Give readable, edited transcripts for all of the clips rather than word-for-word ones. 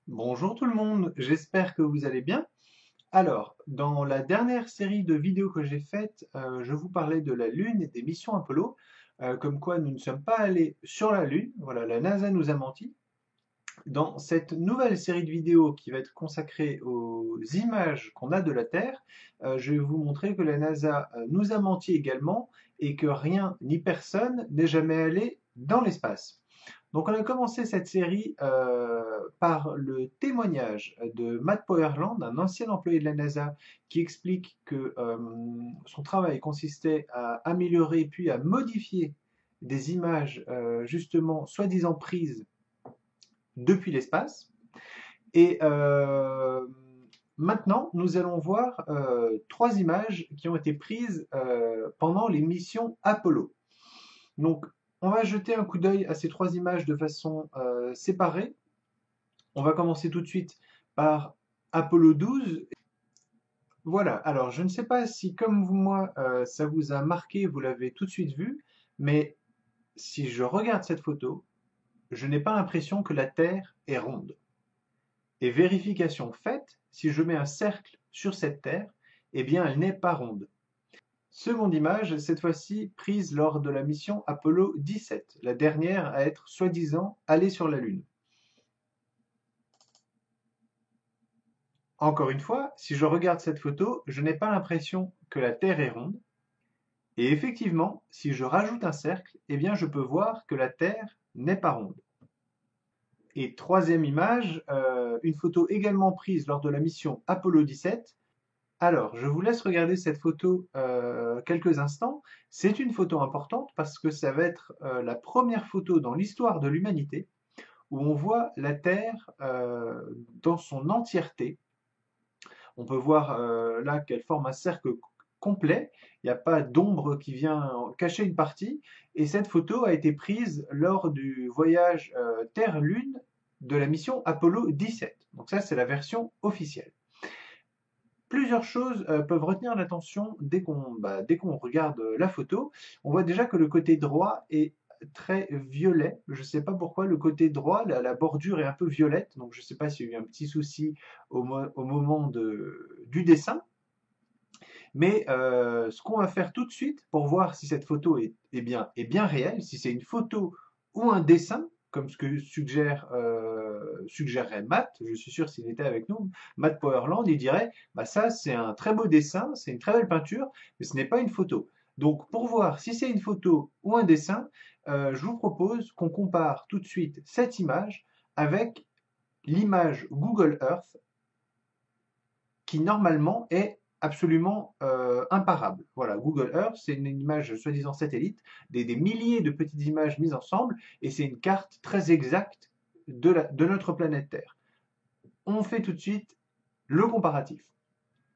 Bonjour tout le monde, j'espère que vous allez bien. Alors, dans la dernière série de vidéos que j'ai faites, je vous parlais de la Lune et des missions Apollo, comme quoi nous ne sommes pas allés sur la Lune, voilà, la NASA nous a menti. Dans cette nouvelle série de vidéos qui va être consacrée aux images qu'on a de la Terre, je vais vous montrer que la NASA nous a menti également et que rien ni personne n'est jamais allé dans l'espace. Donc on a commencé cette série par le témoignage de Matt Powerland, un ancien employé de la NASA, qui explique que son travail consistait à améliorer puis à modifier des images justement soi-disant prises depuis l'espace. Et maintenant, nous allons voir trois images qui ont été prises pendant les missions Apollo. Donc, on va jeter un coup d'œil à ces trois images de façon séparée. On va commencer tout de suite par Apollo 12. Voilà, alors je ne sais pas si comme moi ça vous a marqué, vous l'avez tout de suite vu, mais si je regarde cette photo, je n'ai pas l'impression que la Terre est ronde. Et vérification faite, si je mets un cercle sur cette Terre, eh bien elle n'est pas ronde. Seconde image, cette fois-ci prise lors de la mission Apollo 17, la dernière à être soi-disant allée sur la Lune. Encore une fois, si je regarde cette photo, je n'ai pas l'impression que la Terre est ronde. Et effectivement, si je rajoute un cercle, eh bien je peux voir que la Terre n'est pas ronde. Et troisième image, une photo également prise lors de la mission Apollo 17. Alors, je vous laisse regarder cette photo quelques instants. C'est une photo importante parce que ça va être la première photo dans l'histoire de l'humanité où on voit la Terre dans son entièreté. On peut voir là qu'elle forme un cercle complet. Il n'y a pas d'ombre qui vient cacher une partie. Et cette photo a été prise lors du voyage Terre-Lune de la mission Apollo 17. Donc ça, c'est la version officielle. Plusieurs choses peuvent retenir l'attention dès qu'on regarde la photo. On voit déjà que le côté droit est très violet. Je ne sais pas pourquoi le côté droit, la bordure est un peu violette. Donc je ne sais pas s'il y a eu un petit souci au moment du dessin. Mais ce qu'on va faire tout de suite pour voir si cette photo est bien réelle, si c'est une photo ou un dessin, comme ce que suggérerait Matt, je suis sûr s'il était avec nous, Matt Powerland, il dirait bah ça c'est un très beau dessin, c'est une très belle peinture, mais ce n'est pas une photo. Donc pour voir si c'est une photo ou un dessin, je vous propose qu'on compare tout de suite cette image avec l'image Google Earth qui normalement est absolument imparable. Voilà, Google Earth, c'est une image soi-disant satellite, des milliers de petites images mises ensemble, et c'est une carte très exacte de notre planète Terre. On fait tout de suite le comparatif.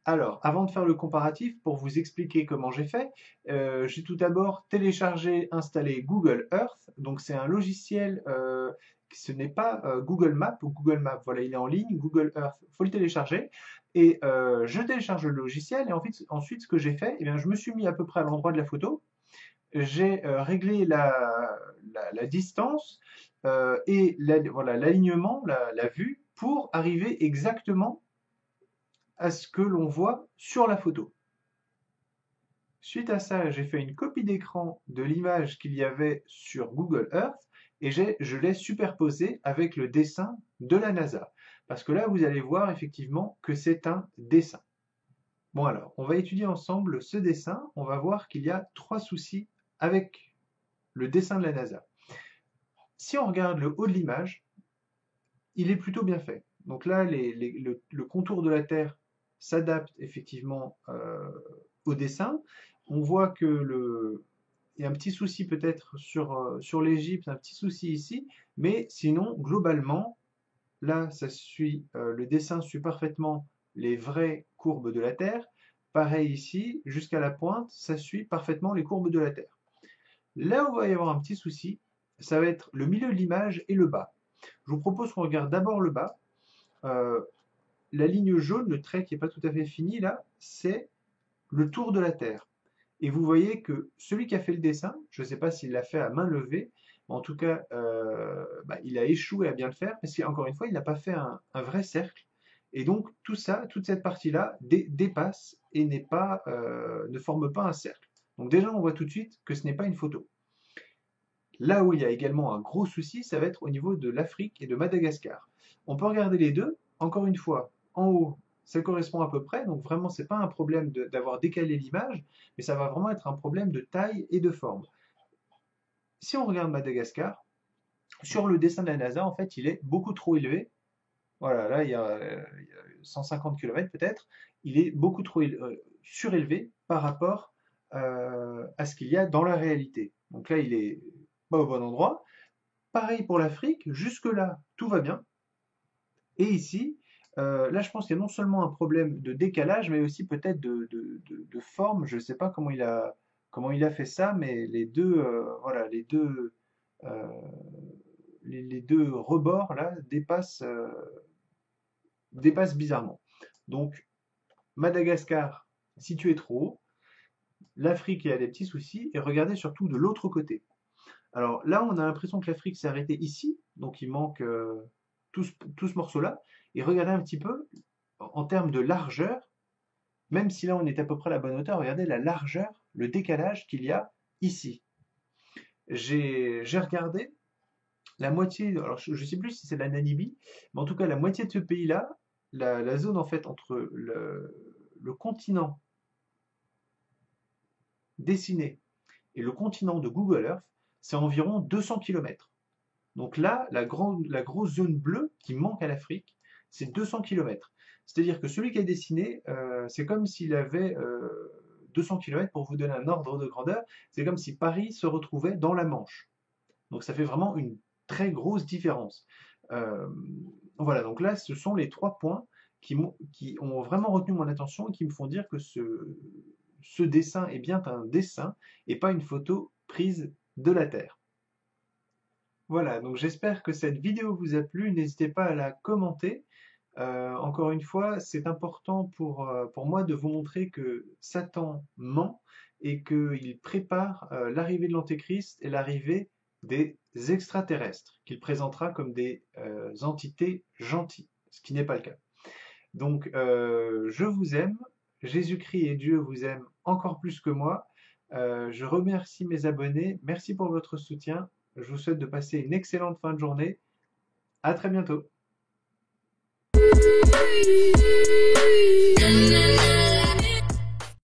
Alors, avant de faire le comparatif, pour vous expliquer comment j'ai fait, j'ai tout d'abord téléchargé, installé Google Earth. Donc c'est un logiciel, ce n'est pas Google Maps ou Google Maps. Voilà, il est en ligne, Google Earth, il faut le télécharger. Et je télécharge le logiciel et ensuite ce que j'ai fait, eh bien, je me suis mis à peu près à l'endroit de la photo. J'ai réglé la distance et voilà, l'alignement, la vue, pour arriver exactement à ce que l'on voit sur la photo. Suite à ça, j'ai fait une copie d'écran de l'image qu'il y avait sur Google Earth et je l'ai superposé avec le dessin de la NASA. Parce que là, vous allez voir effectivement que c'est un dessin. Bon alors, on va étudier ensemble ce dessin. On va voir qu'il y a trois soucis avec le dessin de la NASA. Si on regarde le haut de l'image, il est plutôt bien fait. Donc là, le contour de la Terre s'adapte effectivement au dessin. On voit que il y a un petit souci peut-être sur l'Égypte, un petit souci ici, mais sinon, globalement, là, le dessin suit parfaitement les vraies courbes de la Terre. Pareil ici, jusqu'à la pointe, ça suit parfaitement les courbes de la Terre. Là où il va y avoir un petit souci, ça va être le milieu de l'image et le bas. Je vous propose qu'on regarde d'abord le bas. Euh, la ligne jaune, le trait qui n'est pas tout à fait fini là, c'est le tour de la Terre. Et vous voyez que celui qui a fait le dessin, je ne sais pas s'il l'a fait à main levée, mais en tout cas, il a échoué à bien le faire, parce qu'encore une fois, il n'a pas fait un vrai cercle. Et donc, tout ça, toute cette partie-là dépasse et ne forme pas un cercle. Donc déjà, on voit tout de suite que ce n'est pas une photo. Là où il y a également un gros souci, ça va être au niveau de l'Afrique et de Madagascar. On peut regarder les deux. Encore une fois, en haut, ça correspond à peu près. Donc vraiment, c'est pas un problème d'avoir décalé l'image, mais ça va vraiment être un problème de taille et de forme. Si on regarde Madagascar, sur le dessin de la NASA, en fait, il est beaucoup trop élevé. Voilà, là, il y a 150 km peut-être. Il est beaucoup trop surélevé par rapport à ce qu'il y a dans la réalité. Donc là, il est pas au bon endroit. Pareil pour l'Afrique, jusque-là, tout va bien. Et ici, là, je pense qu'il y a non seulement un problème de décalage, mais aussi peut-être de forme. Je ne sais pas comment il a fait ça, mais voilà, euh, les deux rebords là dépassent bizarrement. Donc, Madagascar situé trop haut, l'Afrique a des petits soucis, et regardez surtout de l'autre côté. Alors là, on a l'impression que l'Afrique s'est arrêtée ici, donc il manque tout ce morceau-là. Et regardez un petit peu, en termes de largeur, même si là on est à peu près à la bonne hauteur, regardez la largeur, le décalage qu'il y a ici. J'ai regardé la moitié, alors je ne sais plus si c'est la Namibie, mais en tout cas la moitié de ce pays-là, la zone en fait entre le continent dessiné et le continent de Google Earth, c'est environ 200 km. Donc là, la grosse zone bleue qui manque à l'Afrique, c'est 200 km. C'est-à-dire que celui qui a dessiné, c'est comme s'il avait 200 km, pour vous donner un ordre de grandeur, c'est comme si Paris se retrouvait dans la Manche. Donc ça fait vraiment une très grosse différence. Euh, voilà, donc là, ce sont les trois points qui ont vraiment retenu mon attention et qui me font dire que ce dessin est bien un dessin et pas une photo prise de la Terre. Voilà, donc j'espère que cette vidéo vous a plu. N'hésitez pas à la commenter. Encore une fois, c'est important pour moi de vous montrer que Satan ment et qu'il prépare l'arrivée de l'Antéchrist et l'arrivée des extraterrestres, qu'il présentera comme des entités gentilles, ce qui n'est pas le cas. Donc, je vous aime, Jésus-Christ et Dieu vous aiment encore plus que moi. Je remercie mes abonnés, merci pour votre soutien. Je vous souhaite de passer une excellente fin de journée. À très bientôt.